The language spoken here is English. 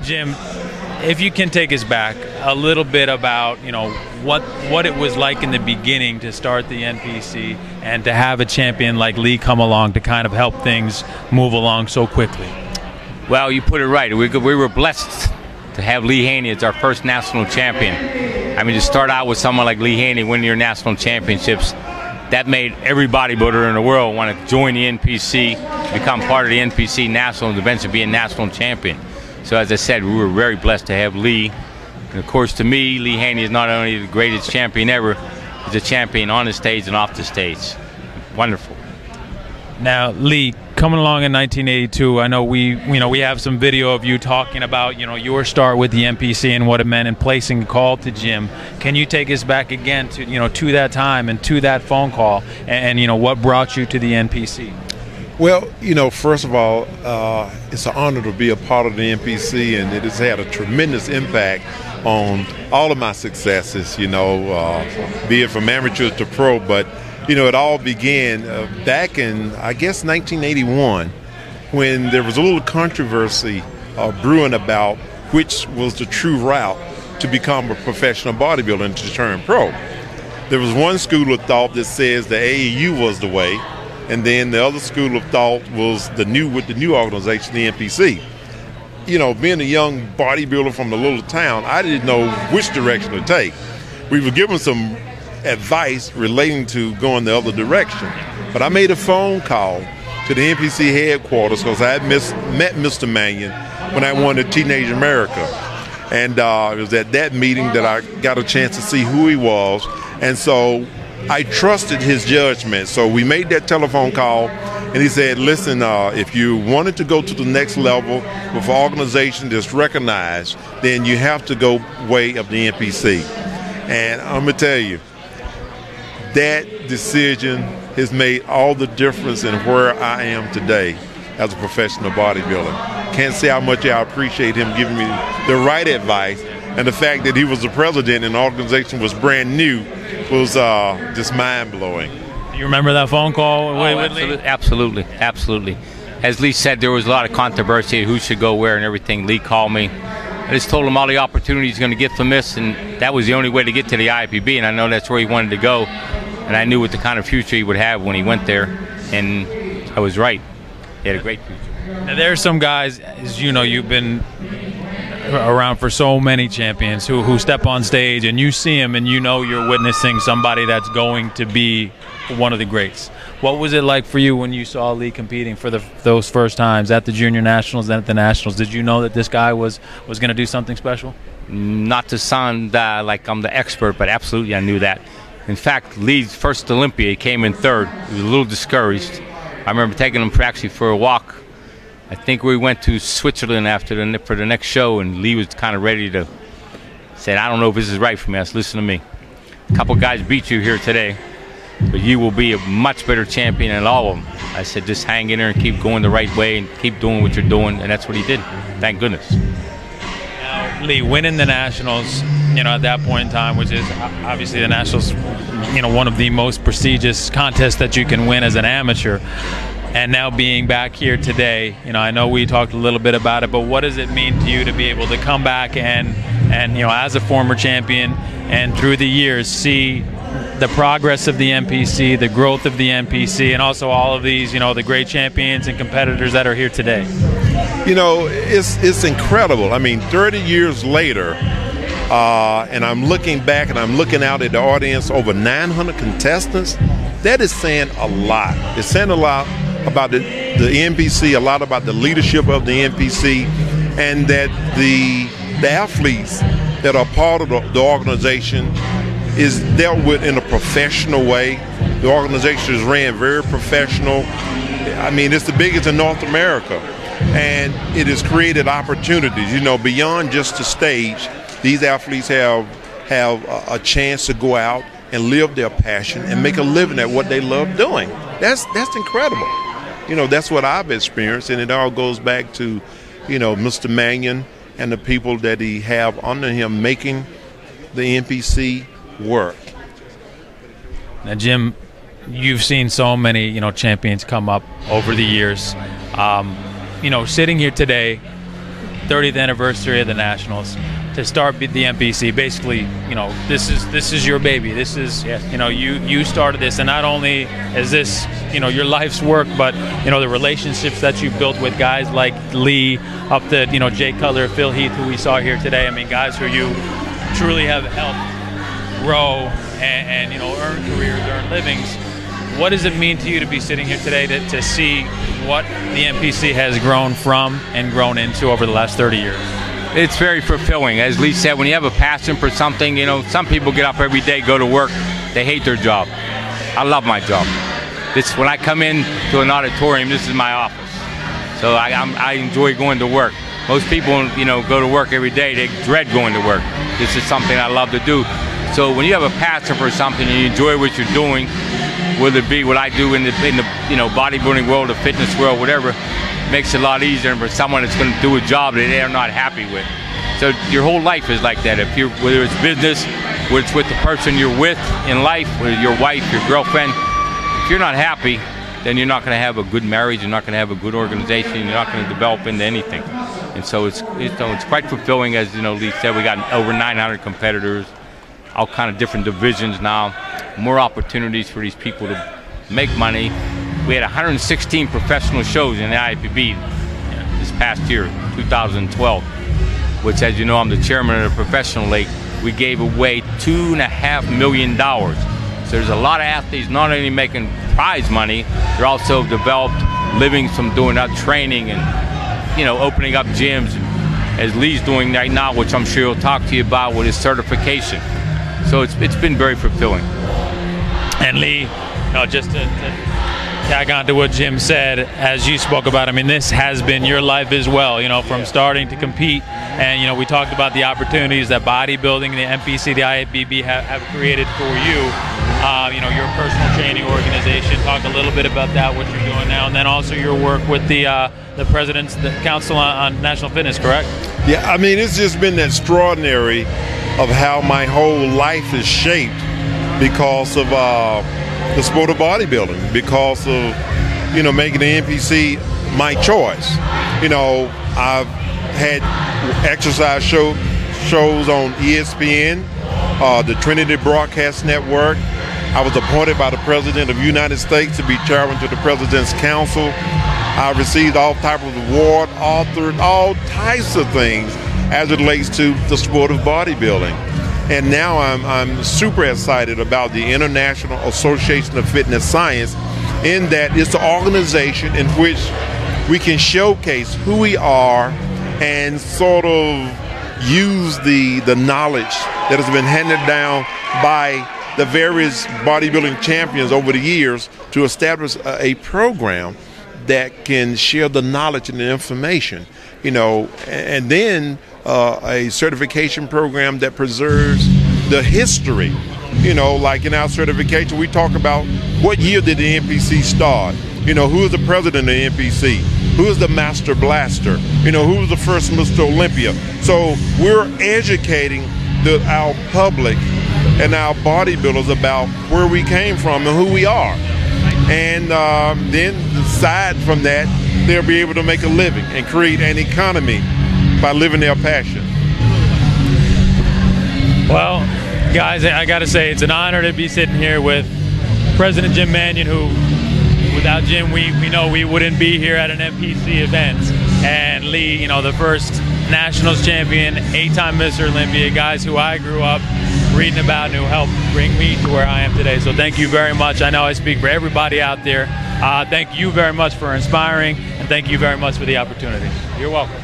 Jim, if you can take us back a little bit about, you know, what it was like in the beginning to start the NPC and to have a champion like Lee come along to kind of help things move along so quickly. Well, you put it right. We were blessed to have Lee Haney as our first national champion. I mean, to start out with someone like Lee Haney winning your national championships, that made every bodybuilder in the world want to join the NPC, become part of the NPC National, and eventually be a national champion. So as I said, we were very blessed to have Lee. And of course, to me, Lee Haney is not only the greatest champion ever, he's a champion on the stage and off the stage. Wonderful. Now, Lee, coming along in 1982, I know we have some video of you talking about, you know, your start with the NPC and what it meant in placing a call to Jim. Can you take us back again to, you know, to that time and to that phone call and you know, what brought you to the NPC? Well, you know, first of all, it's an honor to be a part of the NPC, and it has had a tremendous impact on all of my successes, you know, be it from amateur to pro. But, you know, it all began back in, I guess, 1981, when there was a little controversy brewing about which was the true route to become a professional bodybuilder and to turn pro. There was one school of thought that says the AAU was the way, and then the other school of thought was with the new organization, the NPC. You know, being a young bodybuilder from a little town, I didn't know which direction to take. We were given some advice relating to going the other direction, but I made a phone call to the NPC headquarters because I had met Mr. Manion when I won the Teenage America, and it was at that meeting that I got a chance to see who he was, and so I trusted his judgment. So we made that telephone call, and he said, listen, if you wanted to go to the next level with an organization that's recognized, then you have to go way of the NPC. And I'm going to tell you, that decision has made all the difference in where I am today as a professional bodybuilder. Can't say how much I appreciate him giving me the right advice, and the fact that he was the president and the organization was brand new was just mind-blowing. You remember that phone call with Lee? Absolutely, absolutely. As Lee said, there was a lot of controversy, who should go where and everything. Lee called me. I just told him all the opportunities he's going to get from this, and that was the only way to get to the IFBB, and I know that's where he wanted to go, and I knew what the kind of future he would have when he went there, and I was right. He had a great future. Now, there are some guys, as you know, you've been around for so many champions who step on stage and you see him and you know you're witnessing somebody that's going to be one of the greats. What was it like for you when you saw Lee competing for those first times at the Junior Nationals and at the Nationals? Did you know that this guy was going to do something special? Not to sound like I'm the expert, but absolutely I knew that. In fact, Lee's first Olympia, he came in third. He was a little discouraged. I remember taking him actually for a walk. I think we went to Switzerland for the next show, and Lee was kind of ready to say, I don't know if this is right for me. I said, listen to me. A couple guys beat you here today, but you will be a much better champion than all of them. I said, just hang in there and keep going the right way and keep doing what you're doing, and that's what he did. Thank goodness. Now, Lee, winning the Nationals, you know, at that point in time, which is obviously the Nationals, you know, one of the most prestigious contests that you can win as an amateur. And now being back here today, you know, I know we talked a little bit about it, but what does it mean to you to be able to come back and you know, as a former champion and through the years see the progress of the NPC, the growth of the NPC, and also all of these, you know, the great champions and competitors that are here today? You know, it's incredible. I mean, 30 years later, and I'm looking back and I'm looking out at the audience, over 900 contestants. That is saying a lot. It's saying a lot about the NPC, a lot about the leadership of the NPC, and that the athletes that are part of the organization is dealt with in a professional way. The organization is ran very professional. I mean, it's the biggest in North America, and it has created opportunities, you know, beyond just the stage. These athletes have a chance to go out and live their passion and make a living at what they love doing. That's incredible. You know, that's what I've experienced, and it all goes back to, you know, Mr. Manion and the people that he have under him making the NPC work. Now, Jim, you've seen so many, you know, champions come up over the years. You know, sitting here today, 30th anniversary of the Nationals, to start the NPC. Basically, you know, this is your baby. This is, you know, you started this, and not only is this, you know, your life's work, but, you know, the relationships that you built with guys like Lee, up to, you know, Jay Cutler, Phil Heath, who we saw here today. I mean, guys who you truly have helped grow and you know, earn careers, earn livings. What does it mean to you to be sitting here today to see what the NPC has grown from and grown into over the last 30 years? It's very fulfilling. As Lee said, when you have a passion for something, you know, some people get up every day, go to work, they hate their job. I love my job. When I come in to an auditorium, this is my office. So I enjoy going to work. Most people, you know, go to work every day, they dread going to work. This is something I love to do. So when you have a passion for something and you enjoy what you're doing, whether it be what I do in the you know, bodybuilding world, the fitness world, whatever, makes it a lot easier for someone that's going to do a job that they're not happy with. So your whole life is like that. Whether it's business, whether it's with the person you're with in life, whether your wife, your girlfriend, if you're not happy, then you're not going to have a good marriage, you're not going to have a good organization, you're not going to develop into anything. And so it's quite fulfilling. As you know, Lee said, we got over 900 competitors, all kind of different divisions now, more opportunities for these people to make money. We had 116 professional shows in the IFBB this past year, 2012, which, as you know, I'm the chairman of the professional league. We gave away $2.5 million. So there's a lot of athletes not only making prize money, they're also developed livings from doing that training and, you know, opening up gyms, as Lee's doing right now, which I'm sure he'll talk to you about with his certification. So it's been very fulfilling. And Lee, you know, just to tag on to what Jim said, as you spoke about, I mean, this has been your life as well, you know, from starting to compete. And, you know, we talked about the opportunities that bodybuilding, the NPC, the IFBB have created for you. You know, your personal training organization. Talk a little bit about that, what you're doing now, and then also your work with the President's Council on National Fitness, correct? Yeah, I mean, it's just been extraordinary of how my whole life is shaped because of the sport of bodybuilding, because of, you know, making the NPC my choice. You know, I've had exercise shows on ESPN, the Trinity Broadcast Network. I was appointed by the President of the United States to be chairman to the President's Council. I received all types of awards, authored all types of things as it relates to the sport of bodybuilding. And now I'm super excited about the International Association of Fitness Science, in that it's an organization in which we can showcase who we are and sort of use the knowledge that has been handed down by the various bodybuilding champions over the years to establish a program that can share the knowledge and the information, you know, and then a certification program that preserves the history. You know, like in our certification, we talk about what year did the NPC start? You know, who is the president of the NPC? Who is the master blaster? You know, who was the first Mr. Olympia? So we're educating our public and our bodybuilders about where we came from and who we are. And then aside from that, they'll be able to make a living and create an economy by living their passion. Well, guys, I got to say, it's an honor to be sitting here with President Jim Manion, who, without Jim, we know we wouldn't be here at an NPC event. And Lee, you know, the first Nationals champion, 8-time Mr. Olympia, guys who I grew up reading about and who helped bring me to where I am today. So thank you very much. I know I speak for everybody out there. Thank you very much for inspiring, and thank you very much for the opportunity. You're welcome.